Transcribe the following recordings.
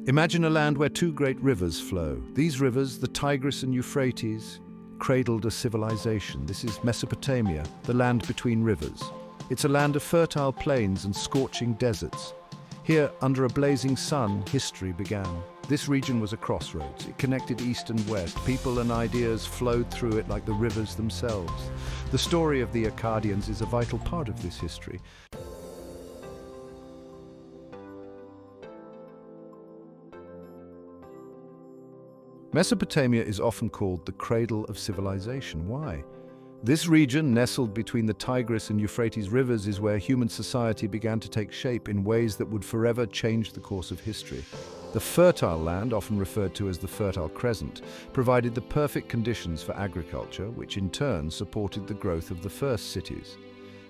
Imagine a land where two great rivers flow. These rivers, the Tigris and Euphrates, cradled a civilization. This is Mesopotamia, the land between rivers. It's a land of fertile plains and scorching deserts. Here, under a blazing sun, history began. This region was a crossroads. It connected east and west. People and ideas flowed through it like the rivers themselves. The story of the Akkadians is a vital part of this history. Mesopotamia is often called the Cradle of Civilization. Why? This region, nestled between the Tigris and Euphrates rivers, is where human society began to take shape in ways that would forever change the course of history. The fertile land, often referred to as the Fertile Crescent, provided the perfect conditions for agriculture, which in turn supported the growth of the first cities.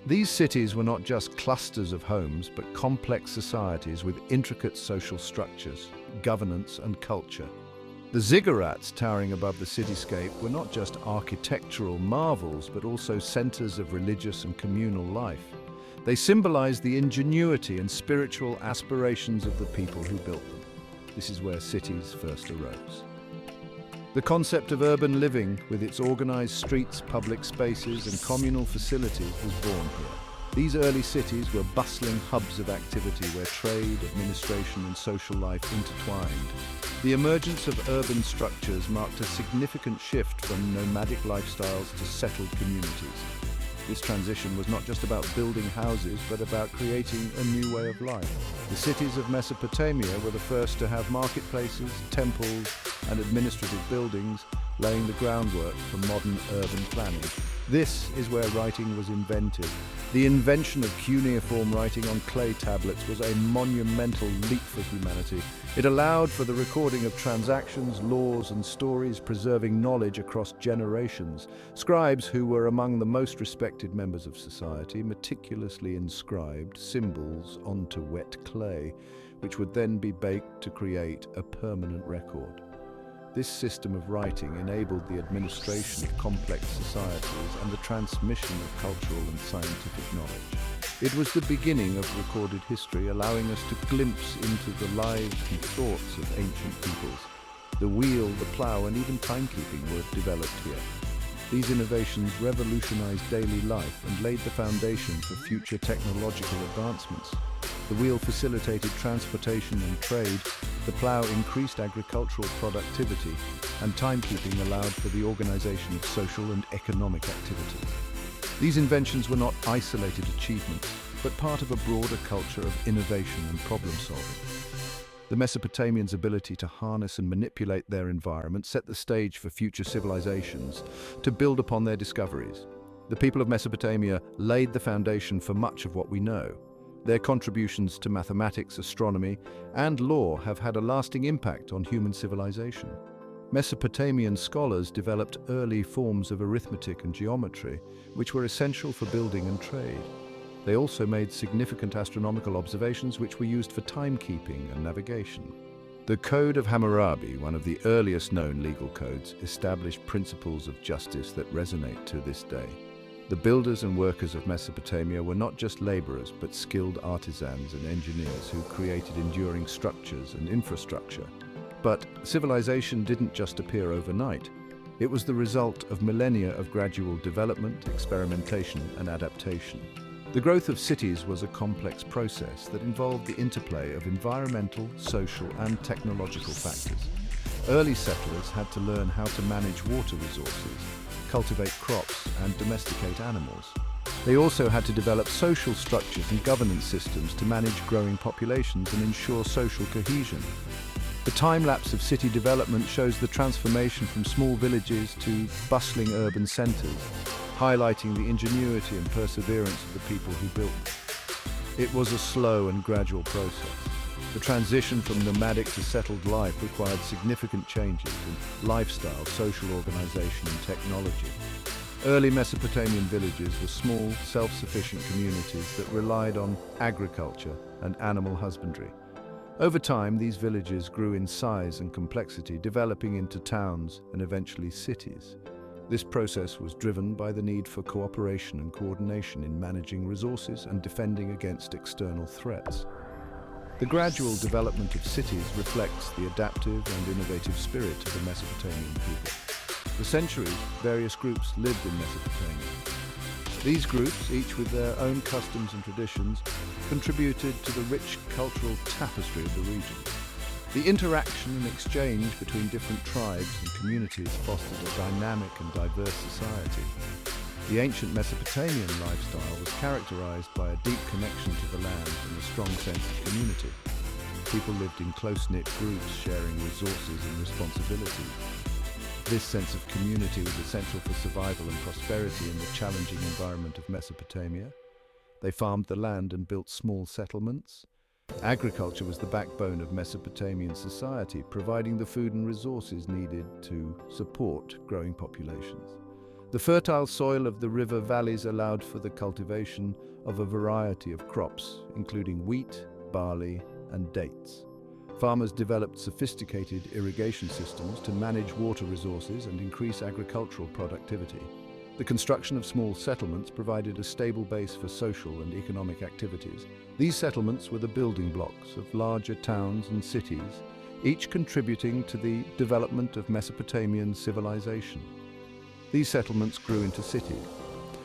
These cities were not just clusters of homes, but complex societies with intricate social structures, governance, and culture. The ziggurats towering above the cityscape were not just architectural marvels, but also centers of religious and communal life. They symbolized the ingenuity and spiritual aspirations of the people who built them. This is where cities first arose. The concept of urban living, with its organized streets, public spaces, and communal facilities, was born here. These early cities were bustling hubs of activity where trade, administration, and social life intertwined. The emergence of urban structures marked a significant shift from nomadic lifestyles to settled communities. This transition was not just about building houses, but about creating a new way of life. The cities of Mesopotamia were the first to have marketplaces, temples, and administrative buildings, laying the groundwork for modern urban planning. This is where writing was invented. The invention of cuneiform writing on clay tablets was a monumental leap for humanity. It allowed for the recording of transactions, laws, and stories, preserving knowledge across generations. Scribes, who were among the most respected members of society, meticulously inscribed symbols onto wet clay, which would then be baked to create a permanent record. This system of writing enabled the administration of complex societies and the transmission of cultural and scientific knowledge. It was the beginning of recorded history, allowing us to glimpse into the lives and thoughts of ancient peoples. The wheel, the plough, and even timekeeping were developed here. These innovations revolutionized daily life and laid the foundation for future technological advancements. The wheel facilitated transportation and trade, the plough increased agricultural productivity, and timekeeping allowed for the organization of social and economic activity. These inventions were not isolated achievements, but part of a broader culture of innovation and problem-solving. The Mesopotamians' ability to harness and manipulate their environment set the stage for future civilizations to build upon their discoveries. The people of Mesopotamia laid the foundation for much of what we know. Their contributions to mathematics, astronomy, and law have had a lasting impact on human civilization. Mesopotamian scholars developed early forms of arithmetic and geometry, which were essential for building and trade. They also made significant astronomical observations which were used for timekeeping and navigation. The Code of Hammurabi, one of the earliest known legal codes, established principles of justice that resonate to this day. The builders and workers of Mesopotamia were not just laborers, but skilled artisans and engineers who created enduring structures and infrastructure. But civilization didn't just appear overnight. It was the result of millennia of gradual development, experimentation, and adaptation. The growth of cities was a complex process that involved the interplay of environmental, social, and technological factors. Early settlers had to learn how to manage water resources, cultivate crops, and domesticate animals. They also had to develop social structures and governance systems to manage growing populations and ensure social cohesion. The time-lapse of city development shows the transformation from small villages to bustling urban centers, highlighting the ingenuity and perseverance of the people who built them. It was a slow and gradual process. The transition from nomadic to settled life required significant changes in lifestyle, social organization, and technology. Early Mesopotamian villages were small, self-sufficient communities that relied on agriculture and animal husbandry. Over time, these villages grew in size and complexity, developing into towns and eventually cities. This process was driven by the need for cooperation and coordination in managing resources and defending against external threats. The gradual development of cities reflects the adaptive and innovative spirit of the Mesopotamian people. For centuries, various groups lived in Mesopotamia. These groups, each with their own customs and traditions, contributed to the rich cultural tapestry of the region. The interaction and exchange between different tribes and communities fostered a dynamic and diverse society. The ancient Mesopotamian lifestyle was characterized by a deep connection to the land and a strong sense of community. People lived in close-knit groups, sharing resources and responsibilities. This sense of community was essential for survival and prosperity in the challenging environment of Mesopotamia. They farmed the land and built small settlements. Agriculture was the backbone of Mesopotamian society, providing the food and resources needed to support growing populations. The fertile soil of the river valleys allowed for the cultivation of a variety of crops, including wheat, barley, and dates. Farmers developed sophisticated irrigation systems to manage water resources and increase agricultural productivity. The construction of small settlements provided a stable base for social and economic activities. These settlements were the building blocks of larger towns and cities, each contributing to the development of Mesopotamian civilization. These settlements grew into cities.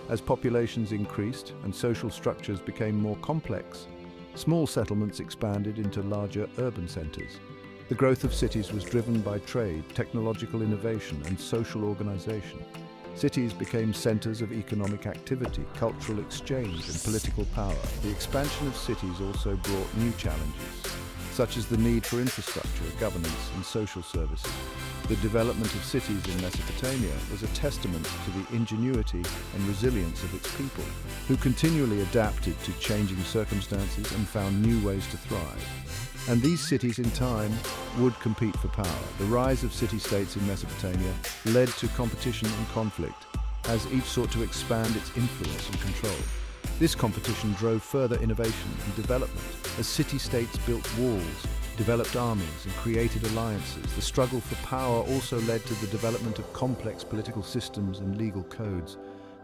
As populations increased and social structures became more complex, small settlements expanded into larger urban centers. The growth of cities was driven by trade, technological innovation, and social organization. Cities became centers of economic activity, cultural exchange, and political power. The expansion of cities also brought new challenges, such as the need for infrastructure, governance, and social services. The development of cities in Mesopotamia was a testament to the ingenuity and resilience of its people, who continually adapted to changing circumstances and found new ways to thrive. And these cities in time would compete for power. The rise of city-states in Mesopotamia led to competition and conflict, as each sought to expand its influence and control. This competition drove further innovation and development, as city-states built walls, developed armies, and created alliances. The struggle for power also led to the development of complex political systems and legal codes.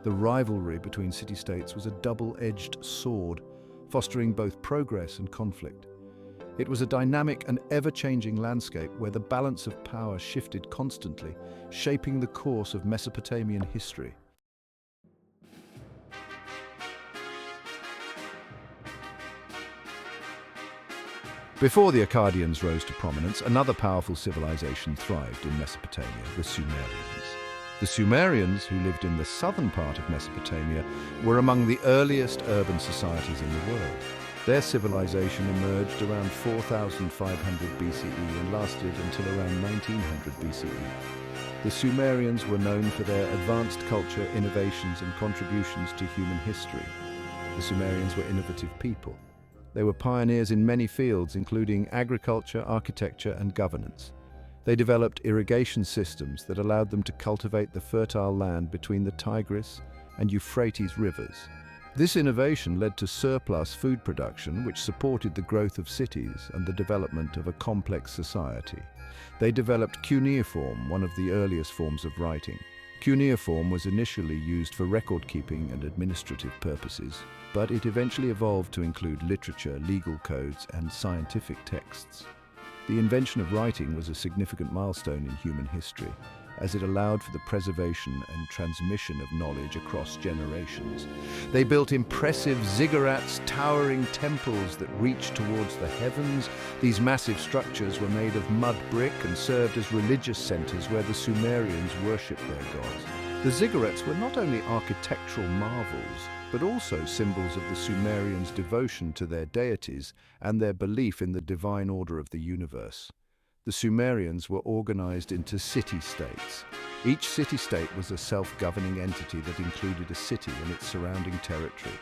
The rivalry between city-states was a double-edged sword, fostering both progress and conflict. It was a dynamic and ever-changing landscape where the balance of power shifted constantly, shaping the course of Mesopotamian history. Before the Akkadians rose to prominence, another powerful civilization thrived in Mesopotamia, the Sumerians. The Sumerians, who lived in the southern part of Mesopotamia, were among the earliest urban societies in the world. Their civilization emerged around 4500 BCE and lasted until around 1900 BCE. The Sumerians were known for their advanced culture, innovations, and contributions to human history. The Sumerians were innovative people. They were pioneers in many fields, including agriculture, architecture, and governance. They developed irrigation systems that allowed them to cultivate the fertile land between the Tigris and Euphrates rivers. This innovation led to surplus food production, which supported the growth of cities and the development of a complex society. They developed cuneiform, one of the earliest forms of writing. Cuneiform was initially used for record-keeping and administrative purposes, but it eventually evolved to include literature, legal codes, and scientific texts. The invention of writing was a significant milestone in human history, as it allowed for the preservation and transmission of knowledge across generations. They built impressive ziggurats, towering temples that reached towards the heavens. These massive structures were made of mud brick and served as religious centers where the Sumerians worshipped their gods. The ziggurats were not only architectural marvels, but also symbols of the Sumerians' devotion to their deities and their belief in the divine order of the universe. The Sumerians were organized into city-states. Each city-state was a self-governing entity that included a city and its surrounding territory.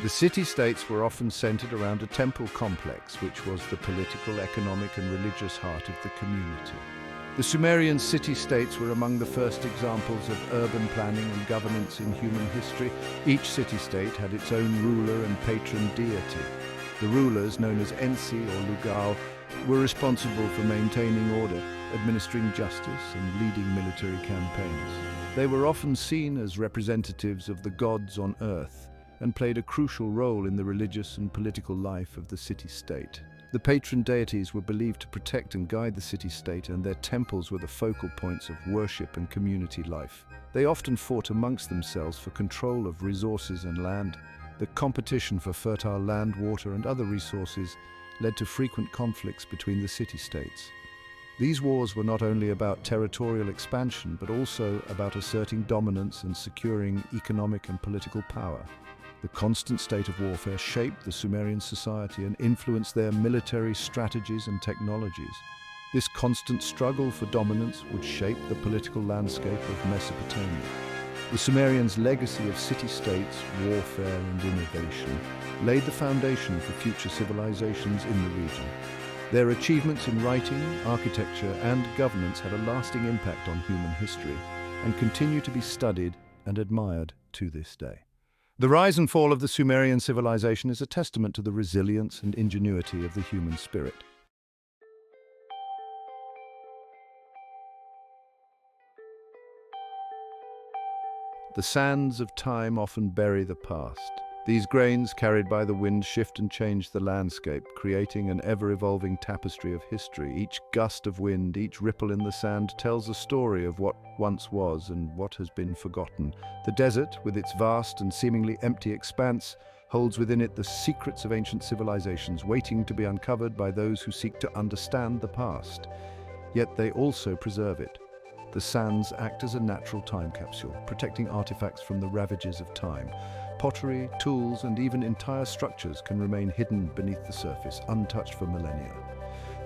The city-states were often centered around a temple complex, which was the political, economic, and religious heart of the community. The Sumerian city-states were among the first examples of urban planning and governance in human history. Each city-state had its own ruler and patron deity. The rulers, known as Ensi or Lugal, were responsible for maintaining order, administering justice, and leading military campaigns. They were often seen as representatives of the gods on earth and played a crucial role in the religious and political life of the city-state. The patron deities were believed to protect and guide the city-state, and their temples were the focal points of worship and community life. They often fought amongst themselves for control of resources and land. The competition for fertile land, water, and other resources led to frequent conflicts between the city-states. These wars were not only about territorial expansion, but also about asserting dominance and securing economic and political power. The constant state of warfare shaped the Sumerian society and influenced their military strategies and technologies. This constant struggle for dominance would shape the political landscape of Mesopotamia. The Sumerians' legacy of city-states, warfare, and innovation laid the foundation for future civilizations in the region. Their achievements in writing, architecture, and governance had a lasting impact on human history and continue to be studied and admired to this day. The rise and fall of the Sumerian civilization is a testament to the resilience and ingenuity of the human spirit. The sands of time often bury the past. These grains, carried by the wind, shift and change the landscape, creating an ever-evolving tapestry of history. Each gust of wind, each ripple in the sand tells a story of what once was and what has been forgotten. The desert, with its vast and seemingly empty expanse, holds within it the secrets of ancient civilizations, waiting to be uncovered by those who seek to understand the past. Yet they also preserve it. The sands act as a natural time capsule, protecting artifacts from the ravages of time. Pottery, tools, and even entire structures can remain hidden beneath the surface, untouched for millennia.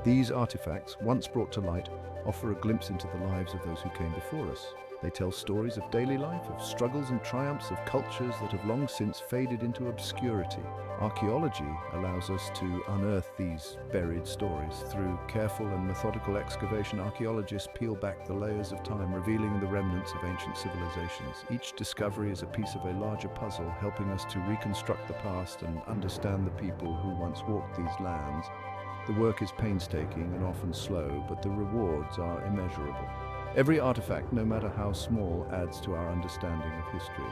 These artifacts, once brought to light, offer a glimpse into the lives of those who came before us. They tell stories of daily life, of struggles and triumphs of cultures that have long since faded into obscurity. Archaeology allows us to unearth these buried stories. Through careful and methodical excavation, archaeologists peel back the layers of time, revealing the remnants of ancient civilizations. Each discovery is a piece of a larger puzzle, helping us to reconstruct the past and understand the people who once walked these lands. The work is painstaking and often slow, but the rewards are immeasurable. Every artifact, no matter how small, adds to our understanding of history.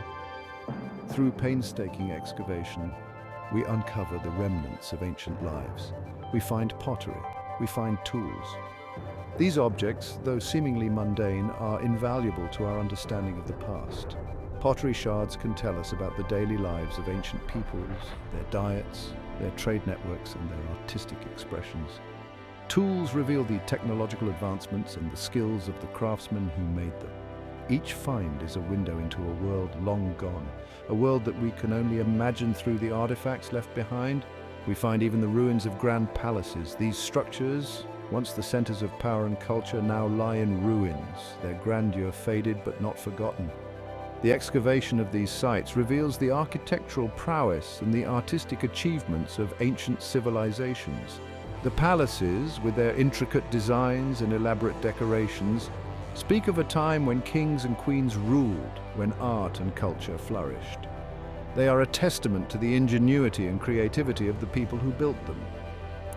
Through painstaking excavation, we uncover the remnants of ancient lives. We find pottery, we find tools. These objects, though seemingly mundane, are invaluable to our understanding of the past. Pottery shards can tell us about the daily lives of ancient peoples, their diets, their trade networks, and their artistic expressions. Tools reveal the technological advancements and the skills of the craftsmen who made them. Each find is a window into a world long gone, a world that we can only imagine through the artifacts left behind. We find even the ruins of grand palaces. These structures, once the centers of power and culture, now lie in ruins, their grandeur faded but not forgotten. The excavation of these sites reveals the architectural prowess and the artistic achievements of ancient civilizations. The palaces, with their intricate designs and elaborate decorations, speak of a time when kings and queens ruled, when art and culture flourished. They are a testament to the ingenuity and creativity of the people who built them.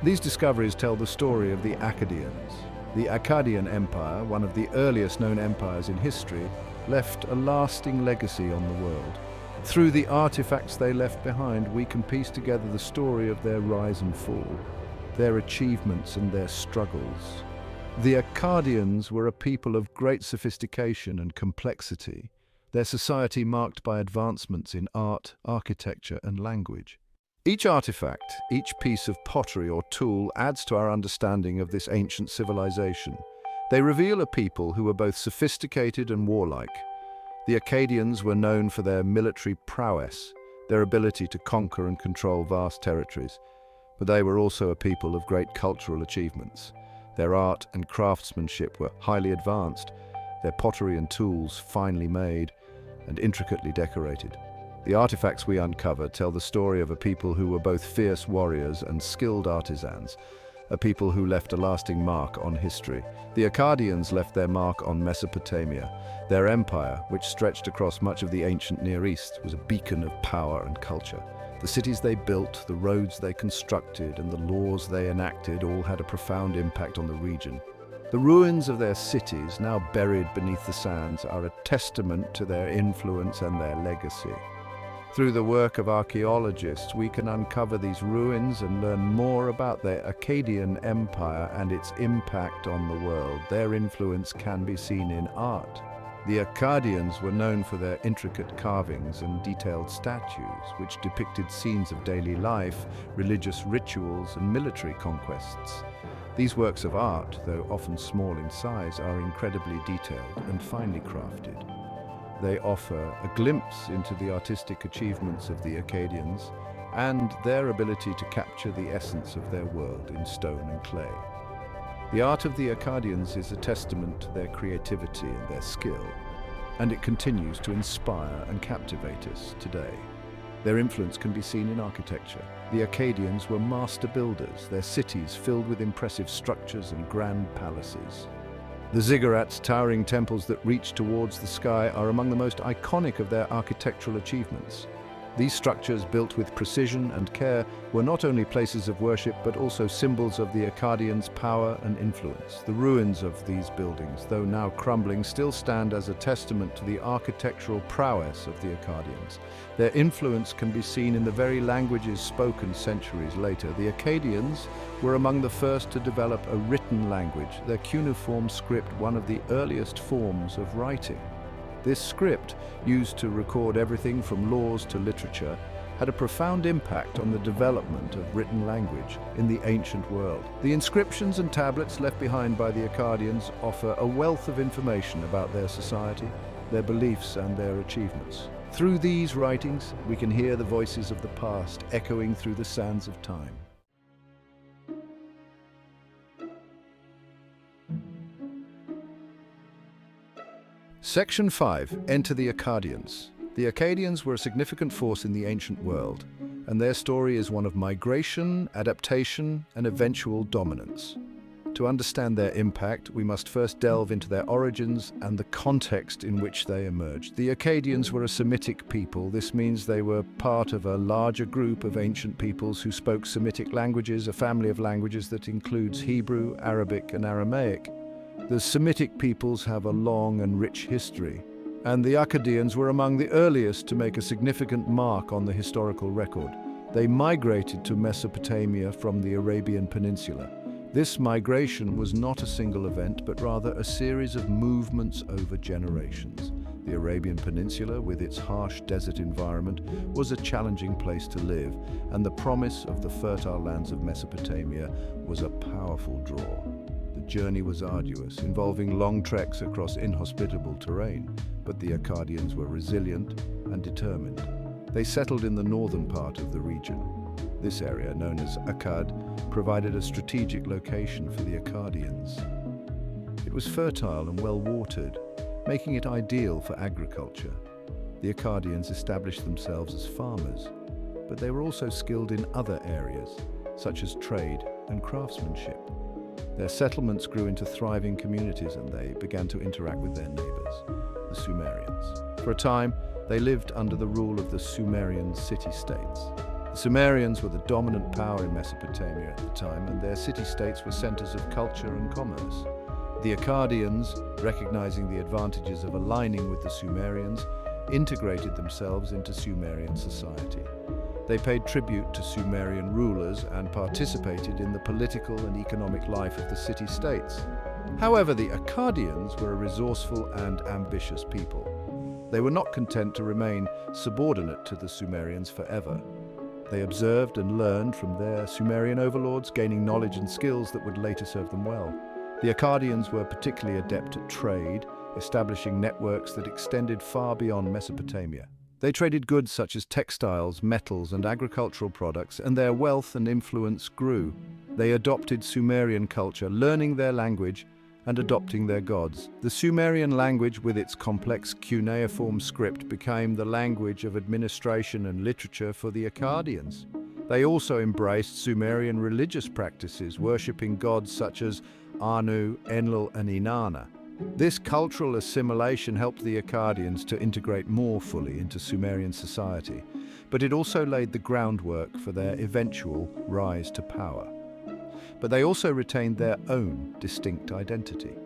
These discoveries tell the story of the Akkadians. The Akkadian Empire, one of the earliest known empires in history, left a lasting legacy on the world. Through the artifacts they left behind, we can piece together the story of their rise and fall, their achievements and their struggles. The Akkadians were a people of great sophistication and complexity, their society marked by advancements in art, architecture, and language. Each artifact, each piece of pottery or tool adds to our understanding of this ancient civilization. They reveal a people who were both sophisticated and warlike. The Akkadians were known for their military prowess, their ability to conquer and control vast territories, but they were also a people of great cultural achievements. Their art and craftsmanship were highly advanced, their pottery and tools finely made and intricately decorated. The artifacts we uncover tell the story of a people who were both fierce warriors and skilled artisans, a people who left a lasting mark on history. The Akkadians left their mark on Mesopotamia. Their empire, which stretched across much of the ancient Near East, was a beacon of power and culture. The cities they built, the roads they constructed, and the laws they enacted all had a profound impact on the region. The ruins of their cities, now buried beneath the sands, are a testament to their influence and their legacy. Through the work of archaeologists, we can uncover these ruins and learn more about the Akkadian Empire and its impact on the world. Their influence can be seen in art. The Akkadians were known for their intricate carvings and detailed statues, which depicted scenes of daily life, religious rituals, and military conquests. These works of art, though often small in size, are incredibly detailed and finely crafted. They offer a glimpse into the artistic achievements of the Akkadians and their ability to capture the essence of their world in stone and clay. The art of the Akkadians is a testament to their creativity and their skill, and it continues to inspire and captivate us today. Their influence can be seen in architecture. The Akkadians were master builders, their cities filled with impressive structures and grand palaces. The ziggurats, towering temples that reach towards the sky, are among the most iconic of their architectural achievements. These structures, built with precision and care, were not only places of worship but also symbols of the Akkadians' power and influence. The ruins of these buildings, though now crumbling, still stand as a testament to the architectural prowess of the Akkadians. Their influence can be seen in the very languages spoken centuries later. The Akkadians were among the first to develop a written language, their cuneiform script one of the earliest forms of writing. This script, used to record everything from laws to literature, had a profound impact on the development of written language in the ancient world. The inscriptions and tablets left behind by the Akkadians offer a wealth of information about their society, their beliefs, and their achievements. Through these writings, we can hear the voices of the past echoing through the sands of time. Section 5. Enter the Akkadians. The Akkadians were a significant force in the ancient world, and their story is one of migration, adaptation, and eventual dominance. To understand their impact, we must first delve into their origins and the context in which they emerged. The Akkadians were a Semitic people. This means they were part of a larger group of ancient peoples who spoke Semitic languages, a family of languages that includes Hebrew, Arabic, and Aramaic. The Semitic peoples have a long and rich history, and the Akkadians were among the earliest to make a significant mark on the historical record. They migrated to Mesopotamia from the Arabian Peninsula. This migration was not a single event, but rather a series of movements over generations. The Arabian Peninsula, with its harsh desert environment, was a challenging place to live, and the promise of the fertile lands of Mesopotamia was a powerful draw. The journey was arduous, involving long treks across inhospitable terrain, but the Akkadians were resilient and determined. They settled in the northern part of the region. This area, known as Akkad, provided a strategic location for the Akkadians. It was fertile and well-watered, making it ideal for agriculture. The Akkadians established themselves as farmers, but they were also skilled in other areas, such as trade and craftsmanship. Their settlements grew into thriving communities, and they began to interact with their neighbors, the Sumerians. For a time, they lived under the rule of the Sumerian city-states. The Sumerians were the dominant power in Mesopotamia at the time, and their city-states were centers of culture and commerce. The Akkadians, recognizing the advantages of aligning with the Sumerians, integrated themselves into Sumerian society. They paid tribute to Sumerian rulers and participated in the political and economic life of the city-states. However, the Akkadians were a resourceful and ambitious people. They were not content to remain subordinate to the Sumerians forever. They observed and learned from their Sumerian overlords, gaining knowledge and skills that would later serve them well. The Akkadians were particularly adept at trade, establishing networks that extended far beyond Mesopotamia. They traded goods such as textiles, metals, and agricultural products, and their wealth and influence grew. They adopted Sumerian culture, learning their language and adopting their gods. The Sumerian language, with its complex cuneiform script, became the language of administration and literature for the Akkadians. They also embraced Sumerian religious practices, worshipping gods such as Anu, Enlil, and Inanna. This cultural assimilation helped the Akkadians to integrate more fully into Sumerian society, but it also laid the groundwork for their eventual rise to power. But they also retained their own distinct identity.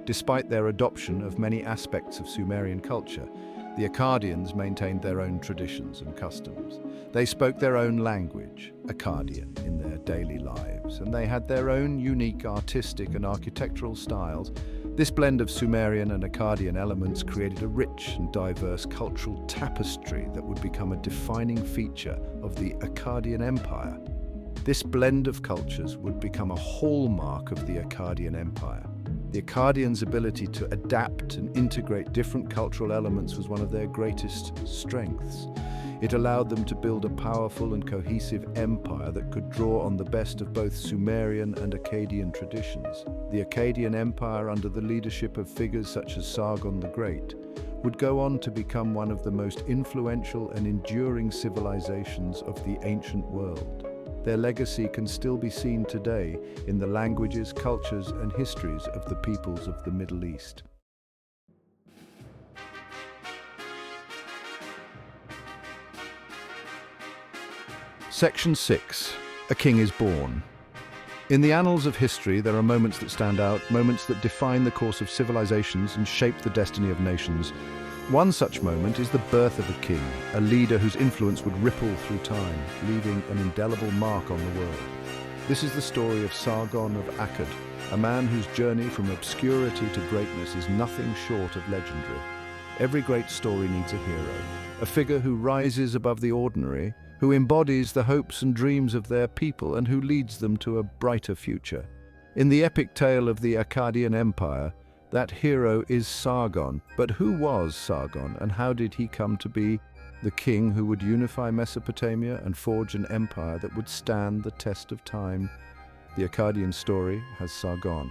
Despite their adoption of many aspects of Sumerian culture, The Akkadians maintained their own traditions and customs. They spoke their own language, Akkadian, in their daily lives, and they had their own unique artistic and architectural styles. This blend of Sumerian and Akkadian elements created a rich and diverse cultural tapestry that would become a defining feature of the Akkadian Empire. This blend of cultures would become a hallmark of the Akkadian Empire. The Akkadians' ability to adapt and integrate different cultural elements was one of their greatest strengths. It allowed them to build a powerful and cohesive empire that could draw on the best of both Sumerian and Akkadian traditions. The Akkadian Empire, under the leadership of figures such as Sargon the Great, would go on to become one of the most influential and enduring civilizations of the ancient world. Their legacy can still be seen today in the languages, cultures, and histories of the peoples of the Middle East. Section 6. A King is Born. In the annals of history, there are moments that stand out, moments that define the course of civilizations and shape the destiny of nations. One such moment is the birth of a king, a leader whose influence would ripple through time, leaving an indelible mark on the world. This is the story of Sargon of Akkad, a man whose journey from obscurity to greatness is nothing short of legendary. Every great story needs a hero, a figure who rises above the ordinary, who embodies the hopes and dreams of their people and who leads them to a brighter future. In the epic tale of the Akkadian Empire, that hero is Sargon. But who was Sargon, and how did he come to be the king who would unify Mesopotamia and forge an empire that would stand the test of time? The Akkadian story has Sargon.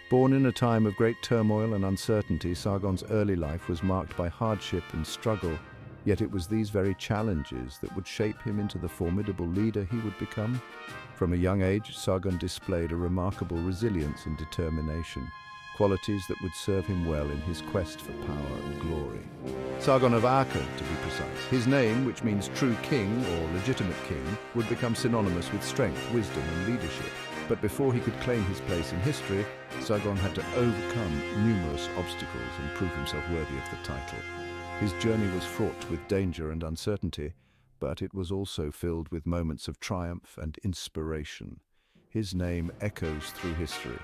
Born in a time of great turmoil and uncertainty, Sargon's early life was marked by hardship and struggle. Yet it was these very challenges that would shape him into the formidable leader he would become. From a young age, Sargon displayed a remarkable resilience and determination, qualities that would serve him well in his quest for power and glory. Sargon of Akkad, to be precise. His name, which means true king or legitimate king, would become synonymous with strength, wisdom, and leadership. But before he could claim his place in history, Sargon had to overcome numerous obstacles and prove himself worthy of the title. His journey was fraught with danger and uncertainty, but it was also filled with moments of triumph and inspiration. His name echoes through history.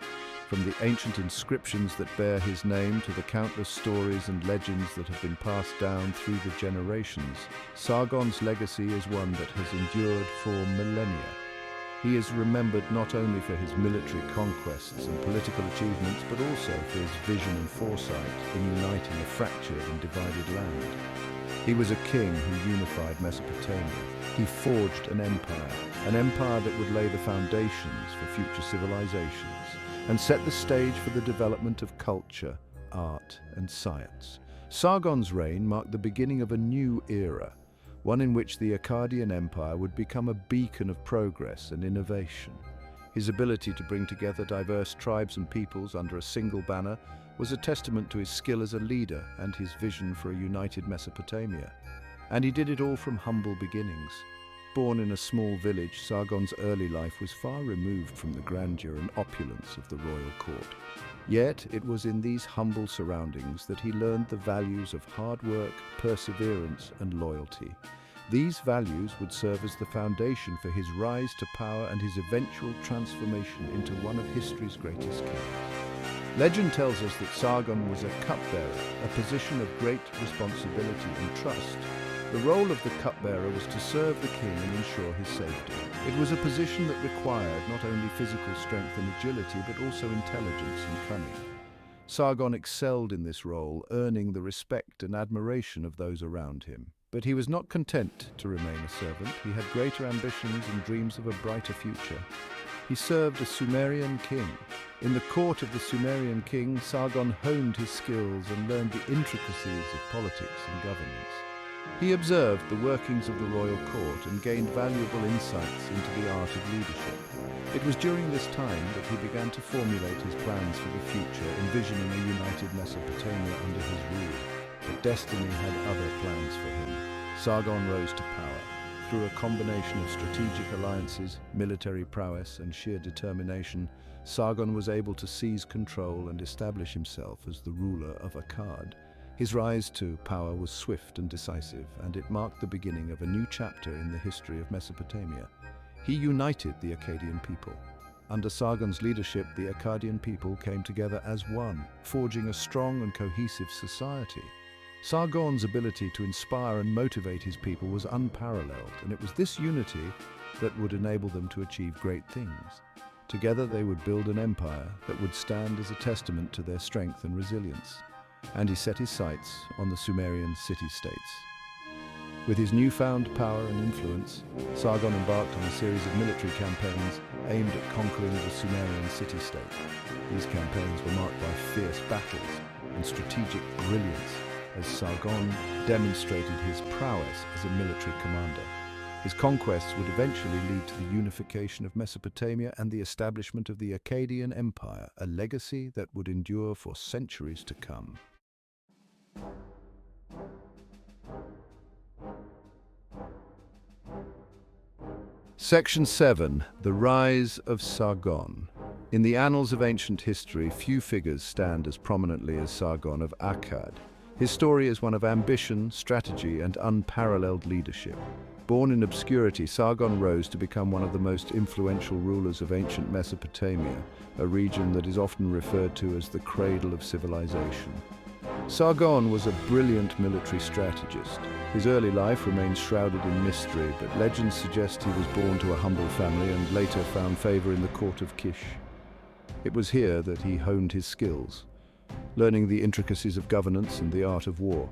From the ancient inscriptions that bear his name to the countless stories and legends that have been passed down through the generations, Sargon's legacy is one that has endured for millennia. He is remembered not only for his military conquests and political achievements, but also for his vision and foresight in uniting a fractured and divided land. He was a king who unified Mesopotamia. He forged an empire that would lay the foundations for future civilizations and set the stage for the development of culture, art, and science. Sargon's reign marked the beginning of a new era, one in which the Akkadian Empire would become a beacon of progress and innovation. His ability to bring together diverse tribes and peoples under a single banner was a testament to his skill as a leader and his vision for a united Mesopotamia. And he did it all from humble beginnings. Born in a small village, Sargon's early life was far removed from the grandeur and opulence of the royal court. Yet it was in these humble surroundings that he learned the values of hard work, perseverance, and loyalty. These values would serve as the foundation for his rise to power and his eventual transformation into one of history's greatest kings. Legend tells us that Sargon was a cupbearer, a position of great responsibility and trust. The role of the cupbearer was to serve the king and ensure his safety. It was a position that required not only physical strength and agility, but also intelligence and cunning. Sargon excelled in this role, earning the respect and admiration of those around him. But he was not content to remain a servant. He had greater ambitions and dreams of a brighter future. He served as Sumerian king. In the court of the Sumerian king, Sargon honed his skills and learned the intricacies of politics and governance. He observed the workings of the royal court and gained valuable insights into the art of leadership. It was during this time that he began to formulate his plans for the future, envisioning a united Mesopotamia under his rule. But destiny had other plans for him. Sargon rose to power. Through a combination of strategic alliances, military prowess, and sheer determination, Sargon was able to seize control and establish himself as the ruler of Akkad. His rise to power was swift and decisive, and it marked the beginning of a new chapter in the history of Mesopotamia. He united the Akkadian people. Under Sargon's leadership, the Akkadian people came together as one, forging a strong and cohesive society. Sargon's ability to inspire and motivate his people was unparalleled, and it was this unity that would enable them to achieve great things. Together they would build an empire that would stand as a testament to their strength and resilience. And he set his sights on the Sumerian city-states. With his newfound power and influence, Sargon embarked on a series of military campaigns aimed at conquering the Sumerian city-state. These campaigns were marked by fierce battles and strategic brilliance, as Sargon demonstrated his prowess as a military commander. His conquests would eventually lead to the unification of Mesopotamia and the establishment of the Akkadian Empire, a legacy that would endure for centuries to come. Section 7. The Rise of Sargon. In the annals of ancient history, few figures stand as prominently as Sargon of Akkad. His story is one of ambition, strategy, and unparalleled leadership. Born in obscurity, Sargon rose to become one of the most influential rulers of ancient Mesopotamia, a region that is often referred to as the Cradle of Civilization. Sargon was a brilliant military strategist. His early life remains shrouded in mystery, but legends suggest he was born to a humble family and later found favor in the court of Kish. It was here that he honed his skills, learning the intricacies of governance and the art of war.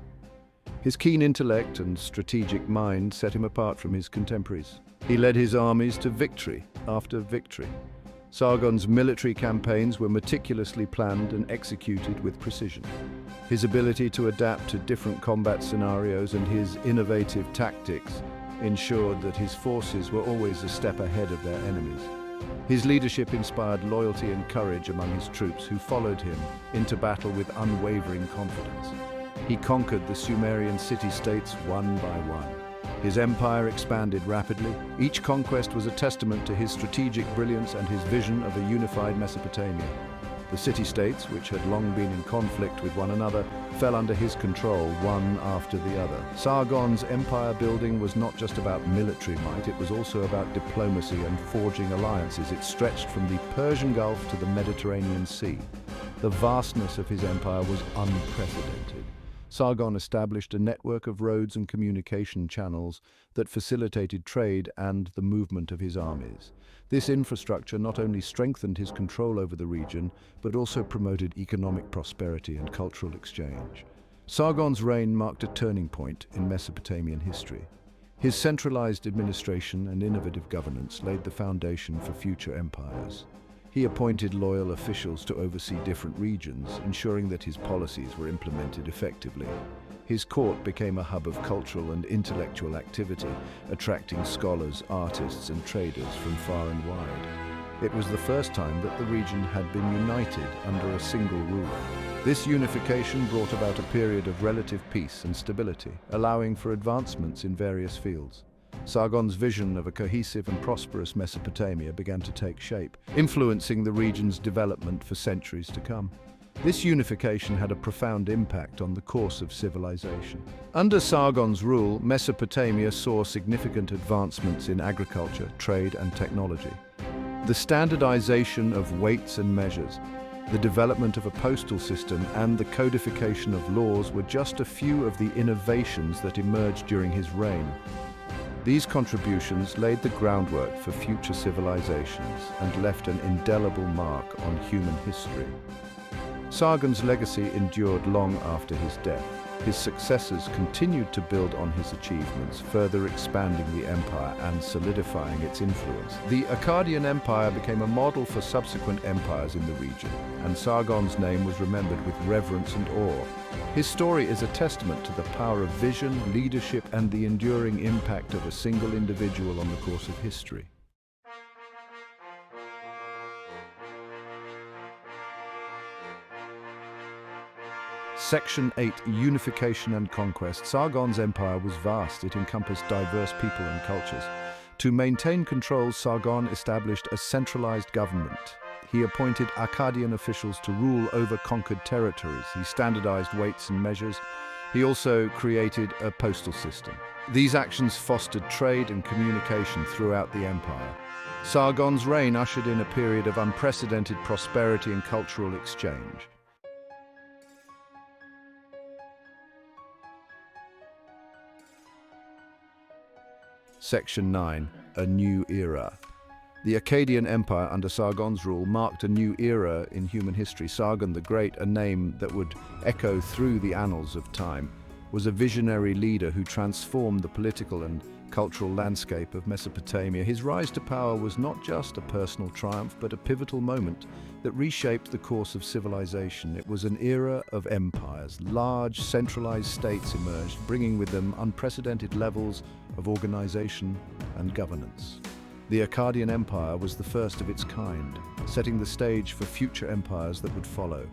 His keen intellect and strategic mind set him apart from his contemporaries. He led his armies to victory after victory. Sargon's military campaigns were meticulously planned and executed with precision. His ability to adapt to different combat scenarios and his innovative tactics ensured that his forces were always a step ahead of their enemies. His leadership inspired loyalty and courage among his troops, who followed him into battle with unwavering confidence. He conquered the Sumerian city-states one by one. His empire expanded rapidly. Each conquest was a testament to his strategic brilliance and his vision of a unified Mesopotamia. The city-states, which had long been in conflict with one another, fell under his control, one after the other. Sargon's empire building was not just about military might, it was also about diplomacy and forging alliances. It stretched from the Persian Gulf to the Mediterranean Sea. The vastness of his empire was unprecedented. Sargon established a network of roads and communication channels that facilitated trade and the movement of his armies. This infrastructure not only strengthened his control over the region, but also promoted economic prosperity and cultural exchange. Sargon's reign marked a turning point in Mesopotamian history. His centralized administration and innovative governance laid the foundation for future empires. He appointed loyal officials to oversee different regions, ensuring that his policies were implemented effectively. His court became a hub of cultural and intellectual activity, attracting scholars, artists, and traders from far and wide. It was the first time that the region had been united under a single ruler. This unification brought about a period of relative peace and stability, allowing for advancements in various fields. Sargon's vision of a cohesive and prosperous Mesopotamia began to take shape, influencing the region's development for centuries to come. This unification had a profound impact on the course of civilization. Under Sargon's rule, Mesopotamia saw significant advancements in agriculture, trade, and technology. The standardization of weights and measures, the development of a postal system, and the codification of laws were just a few of the innovations that emerged during his reign. These contributions laid the groundwork for future civilizations and left an indelible mark on human history. Sargon's legacy endured long after his death. His successors continued to build on his achievements, further expanding the empire and solidifying its influence. The Akkadian Empire became a model for subsequent empires in the region, and Sargon's name was remembered with reverence and awe. His story is a testament to the power of vision, leadership, and the enduring impact of a single individual on the course of history. Section 8. Unification and Conquest. Sargon's empire was vast. It encompassed diverse people and cultures. To maintain control, Sargon established a centralized government. he appointed Akkadian officials to rule over conquered territories. He standardized weights and measures. He also created a postal system. These actions fostered trade and communication throughout the empire. Sargon's reign ushered in a period of unprecedented prosperity and cultural exchange. Section 9. A New Era. The Akkadian Empire under Sargon's rule marked a new era in human history. Sargon the Great, a name that would echo through the annals of time, was a visionary leader who transformed the political and cultural landscape of Mesopotamia. His rise to power was not just a personal triumph, but a pivotal moment that reshaped the course of civilization. It was an era of empires. Large, centralized states emerged, bringing with them unprecedented levels of organization and governance. The Akkadian Empire was the first of its kind, setting the stage for future empires that would follow.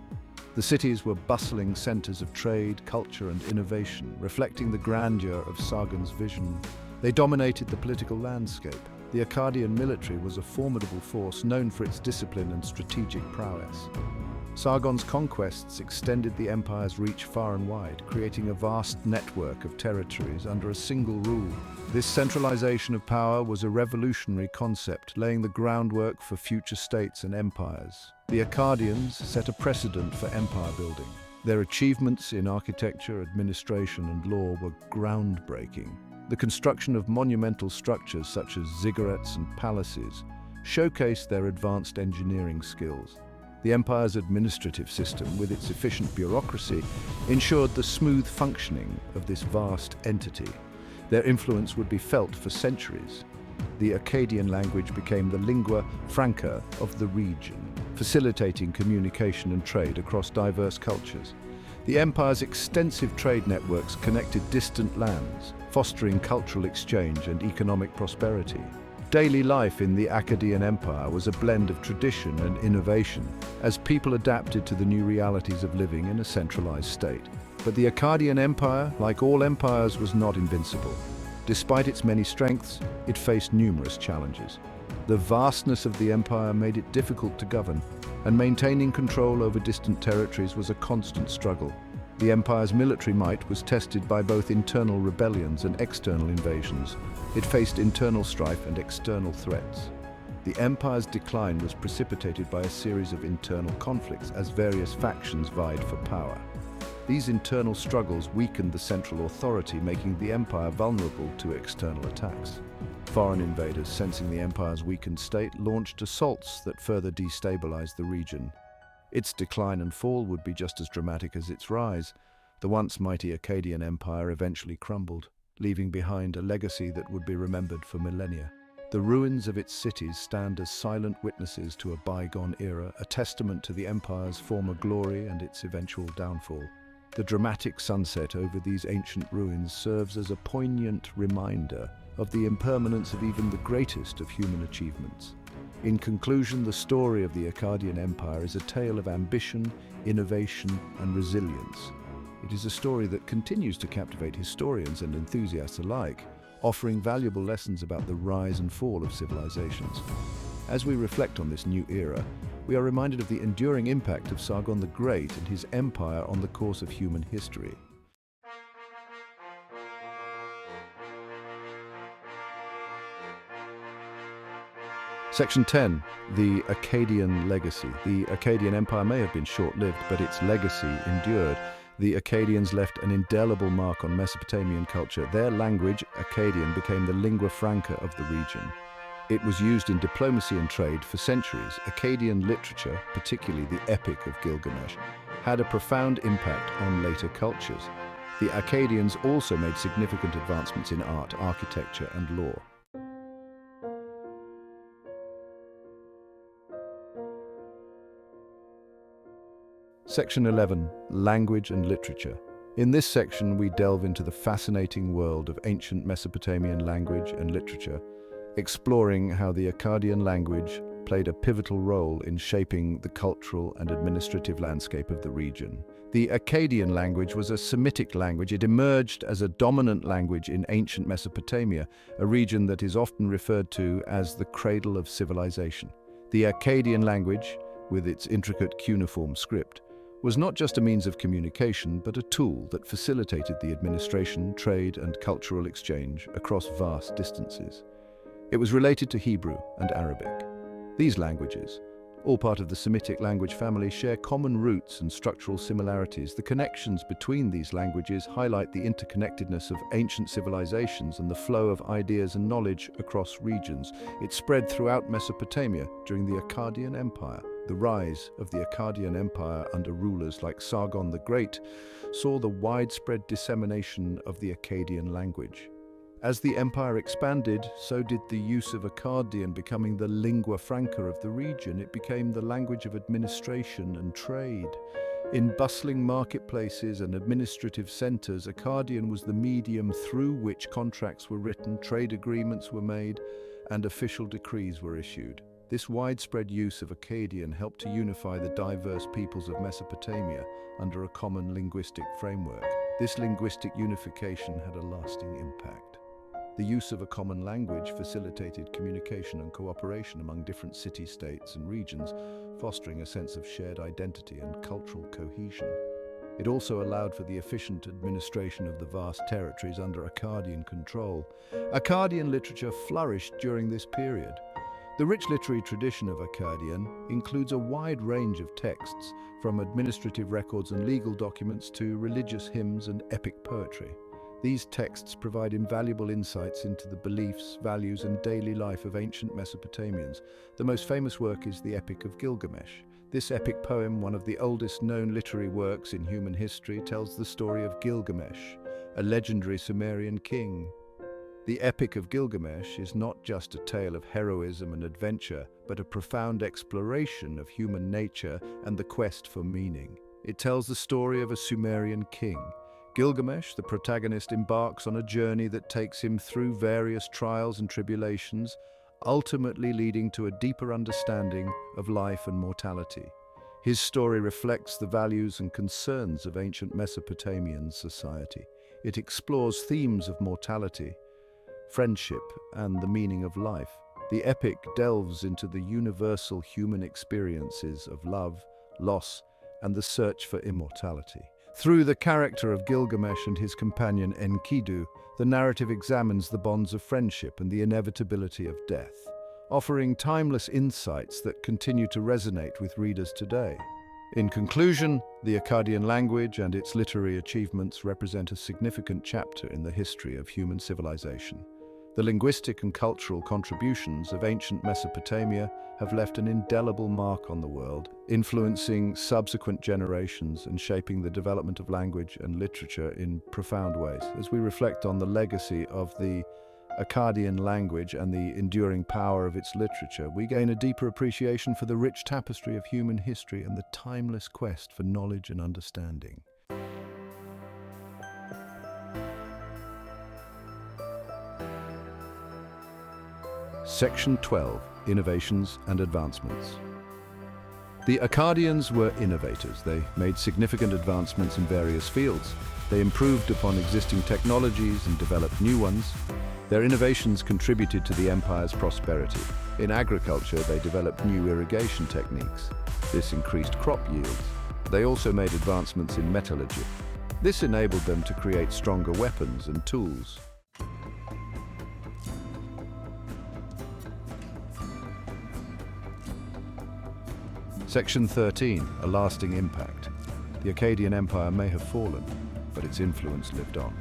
The cities were bustling centers of trade, culture, and innovation, reflecting the grandeur of Sargon's vision. They dominated the political landscape. The Akkadian military was a formidable force known for its discipline and strategic prowess. Sargon's conquests extended the empire's reach far and wide, creating a vast network of territories under a single rule. This centralization of power was a revolutionary concept, laying the groundwork for future states and empires. The Akkadians set a precedent for empire building. Their achievements in architecture, administration, and law were groundbreaking. The construction of monumental structures such as ziggurats and palaces showcased their advanced engineering skills. The empire's administrative system, with its efficient bureaucracy, ensured the smooth functioning of this vast entity. Their influence would be felt for centuries. The Akkadian language became the lingua franca of the region, facilitating communication and trade across diverse cultures. The empire's extensive trade networks connected distant lands, fostering cultural exchange and economic prosperity. Daily life in the Akkadian Empire was a blend of tradition and innovation as people adapted to the new realities of living in a centralized state. But the Akkadian Empire, like all empires, was not invincible. Despite its many strengths, it faced numerous challenges. The vastness of the empire made it difficult to govern, and maintaining control over distant territories was a constant struggle. The empire's military might was tested by both internal rebellions and external invasions. It faced internal strife and external threats. The empire's decline was precipitated by a series of internal conflicts as various factions vied for power. These internal struggles weakened the central authority, making the empire vulnerable to external attacks. Foreign invaders, sensing the empire's weakened state, launched assaults that further destabilized the region. Its decline and fall would be just as dramatic as its rise. The once mighty Akkadian Empire eventually crumbled, leaving behind a legacy that would be remembered for millennia. The ruins of its cities stand as silent witnesses to a bygone era, a testament to the empire's former glory and its eventual downfall. The dramatic sunset over these ancient ruins serves as a poignant reminder of the impermanence of even the greatest of human achievements. In conclusion, the story of the Akkadian Empire is a tale of ambition, innovation, and resilience. It is a story that continues to captivate historians and enthusiasts alike, offering valuable lessons about the rise and fall of civilizations. As we reflect on this new era, we are reminded of the enduring impact of Sargon the Great and his empire on the course of human history. Section 10. The Akkadian Legacy. The Akkadian Empire may have been short-lived, but its legacy endured. The Akkadians left an indelible mark on Mesopotamian culture. Their language, Akkadian, became the lingua franca of the region. It was used in diplomacy and trade for centuries. Akkadian literature, particularly the Epic of Gilgamesh, had a profound impact on later cultures. The Akkadians also made significant advancements in art, architecture, and law. Section 11. Language and Literature. In this section, we delve into the fascinating world of ancient Mesopotamian language and literature, exploring how the Akkadian language played a pivotal role in shaping the cultural and administrative landscape of the region. The Akkadian language was a Semitic language. It emerged as a dominant language in ancient Mesopotamia, a region that is often referred to as the Cradle of Civilization. The Akkadian language with its intricate cuneiform script, was not just a means of communication, but a tool that facilitated the administration, trade, and cultural exchange across vast distances. It was related to Hebrew and Arabic. These languages, all part of the Semitic language family, share common roots and structural similarities. The connections between these languages highlight the interconnectedness of ancient civilizations and the flow of ideas and knowledge across regions. It spread throughout Mesopotamia during the Akkadian Empire. The rise of the Akkadian Empire under rulers like Sargon the Great saw the widespread dissemination of the Akkadian language. As the empire expanded, so did the use of Akkadian, becoming the lingua franca of the region. It became the language of administration and trade. In bustling marketplaces and administrative centers, Akkadian was the medium through which contracts were written, trade agreements were made, and official decrees were issued. This widespread use of Akkadian helped to unify the diverse peoples of Mesopotamia under a common linguistic framework. This linguistic unification had a lasting impact. The use of a common language facilitated communication and cooperation among different city-states and regions, fostering a sense of shared identity and cultural cohesion. It also allowed for the efficient administration of the vast territories under Akkadian control. Akkadian literature flourished during this period. The rich literary tradition of Akkadian includes a wide range of texts, from administrative records and legal documents to religious hymns and epic poetry. These texts provide invaluable insights into the beliefs, values, and daily life of ancient Mesopotamians. The most famous work is the Epic of Gilgamesh. This epic poem, one of the oldest known literary works in human history, tells the story of Gilgamesh, a legendary Sumerian king. The Epic of Gilgamesh is not just a tale of heroism and adventure, but a profound exploration of human nature and the quest for meaning. It tells the story of a Sumerian king. Gilgamesh, the protagonist, embarks on a journey that takes him through various trials and tribulations, ultimately leading to a deeper understanding of life and mortality. His story reflects the values and concerns of ancient Mesopotamian society. It explores themes of mortality, friendship, and the meaning of life. The epic delves into the universal human experiences of love, loss, and the search for immortality. Through the character of Gilgamesh and his companion Enkidu, the narrative examines the bonds of friendship and the inevitability of death, offering timeless insights that continue to resonate with readers today. In conclusion, the Akkadian language and its literary achievements represent a significant chapter in the history of human civilization. The linguistic and cultural contributions of ancient Mesopotamia have left an indelible mark on the world, influencing subsequent generations and shaping the development of language and literature in profound ways. As we reflect on the legacy of the Akkadian language and the enduring power of its literature, we gain a deeper appreciation for the rich tapestry of human history and the timeless quest for knowledge and understanding. Section 12. Innovations and Advancements. The Akkadians were innovators. They made significant advancements in various fields. They improved upon existing technologies and developed new ones. Their innovations contributed to the empire's prosperity. In agriculture, they developed new irrigation techniques. This increased crop yields. They also made advancements in metallurgy. This enabled them to create stronger weapons and tools. Section 13. A lasting impact. The Akkadian Empire may have fallen, but its influence lived on.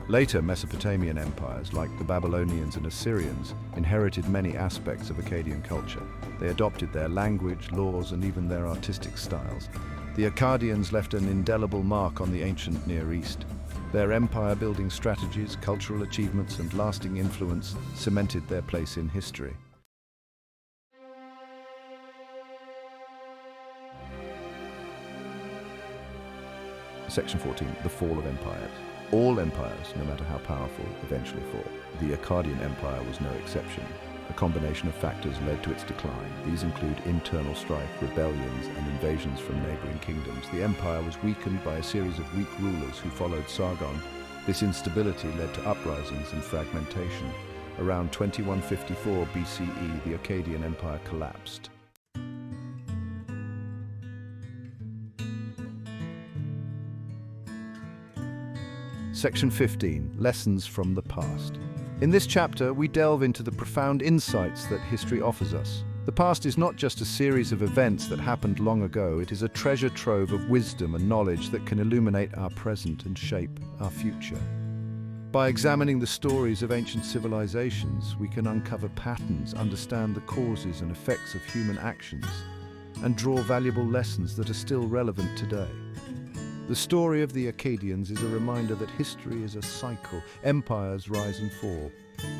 Later Mesopotamian empires, like the Babylonians and Assyrians, inherited many aspects of Akkadian culture. They adopted their language, laws, and even their artistic styles. The Akkadians left an indelible mark on the ancient Near East. Their empire-building strategies, cultural achievements, and lasting influence cemented their place in history. Section 14. The Fall of Empires. All empires, no matter how powerful, eventually fall. The Akkadian Empire was no exception. A combination of factors led to its decline. These include internal strife, rebellions, and invasions from neighboring kingdoms. The empire was weakened by a series of weak rulers who followed Sargon. This instability led to uprisings and fragmentation. Around 2154 BCE, the Akkadian Empire collapsed. Section 15, Lessons from the Past. In this chapter, we delve into the profound insights that history offers us. The past is not just a series of events that happened long ago, it is a treasure trove of wisdom and knowledge that can illuminate our present and shape our future. By examining the stories of ancient civilizations, we can uncover patterns, understand the causes and effects of human actions, and draw valuable lessons that are still relevant today. The story of the Akkadians is a reminder that history is a cycle. Empires rise and fall.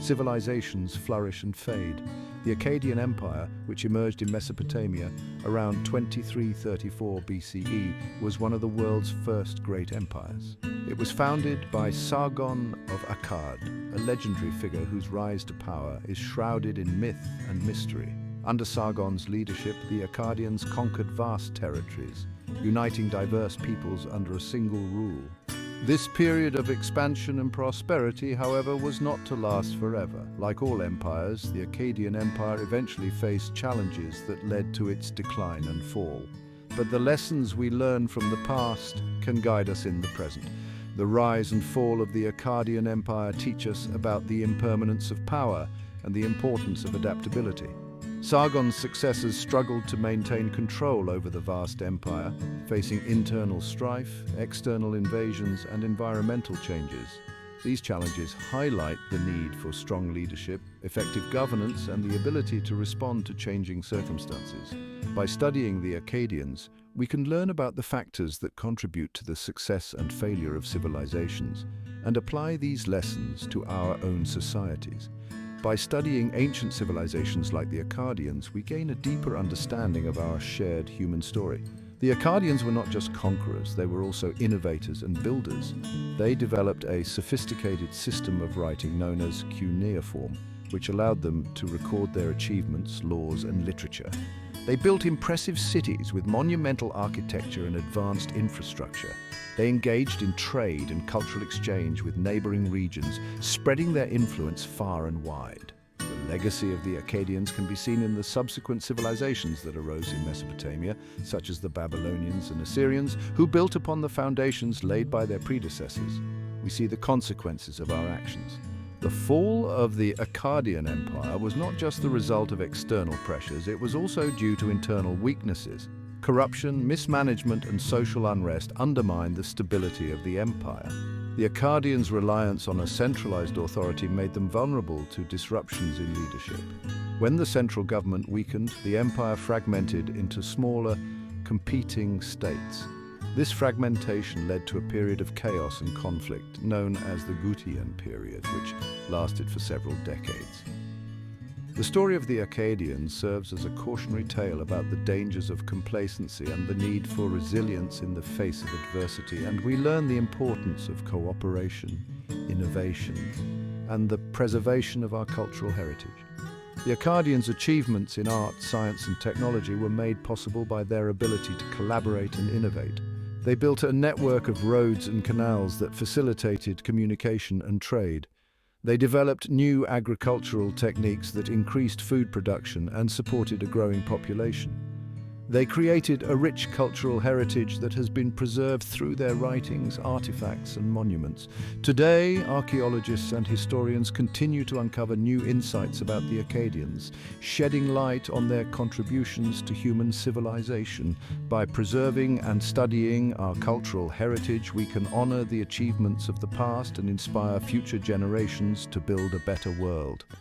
Civilizations flourish and fade. The Akkadian Empire, which emerged in Mesopotamia around 2334 BCE, was one of the world's first great empires. It was founded by Sargon of Akkad, a legendary figure whose rise to power is shrouded in myth and mystery. Under Sargon's leadership, the Akkadians conquered vast territories, uniting diverse peoples under a single rule. This period of expansion and prosperity, however, was not to last forever. Like all empires, the Akkadian Empire eventually faced challenges that led to its decline and fall. But the lessons we learn from the past can guide us in the present. The rise and fall of the Akkadian Empire teach us about the impermanence of power and the importance of adaptability. Sargon's successors struggled to maintain control over the vast empire, facing internal strife, external invasions, and environmental changes. These challenges highlight the need for strong leadership, effective governance, and the ability to respond to changing circumstances. By studying the Akkadians, we can learn about the factors that contribute to the success and failure of civilizations, and apply these lessons to our own societies. By studying ancient civilizations like the Akkadians, we gain a deeper understanding of our shared human story. The Akkadians were not just conquerors, they were also innovators and builders. They developed a sophisticated system of writing known as cuneiform, which allowed them to record their achievements, laws, and literature. They built impressive cities with monumental architecture and advanced infrastructure. They engaged in trade and cultural exchange with neighboring regions, spreading their influence far and wide. The legacy of the Akkadians can be seen in the subsequent civilizations that arose in Mesopotamia, such as the Babylonians and Assyrians, who built upon the foundations laid by their predecessors. We see the consequences of our actions. The fall of the Akkadian Empire was not just the result of external pressures, it was also due to internal weaknesses. Corruption, mismanagement, and social unrest undermined the stability of the empire. The Akkadians' reliance on a centralized authority made them vulnerable to disruptions in leadership. When the central government weakened, the empire fragmented into smaller, competing states. This fragmentation led to a period of chaos and conflict, known as the Gutian period, which lasted for several decades. The story of the Akkadians serves as a cautionary tale about the dangers of complacency and the need for resilience in the face of adversity, and we learn the importance of cooperation, innovation, and the preservation of our cultural heritage. The Akkadians' achievements in art, science, and technology were made possible by their ability to collaborate and innovate. They built a network of roads and canals that facilitated communication and trade. They developed new agricultural techniques that increased food production and supported a growing population. They created a rich cultural heritage that has been preserved through their writings, artifacts, and monuments. Today, archaeologists and historians continue to uncover new insights about the Akkadians, shedding light on their contributions to human civilization. By preserving and studying our cultural heritage, we can honor the achievements of the past and inspire future generations to build a better world.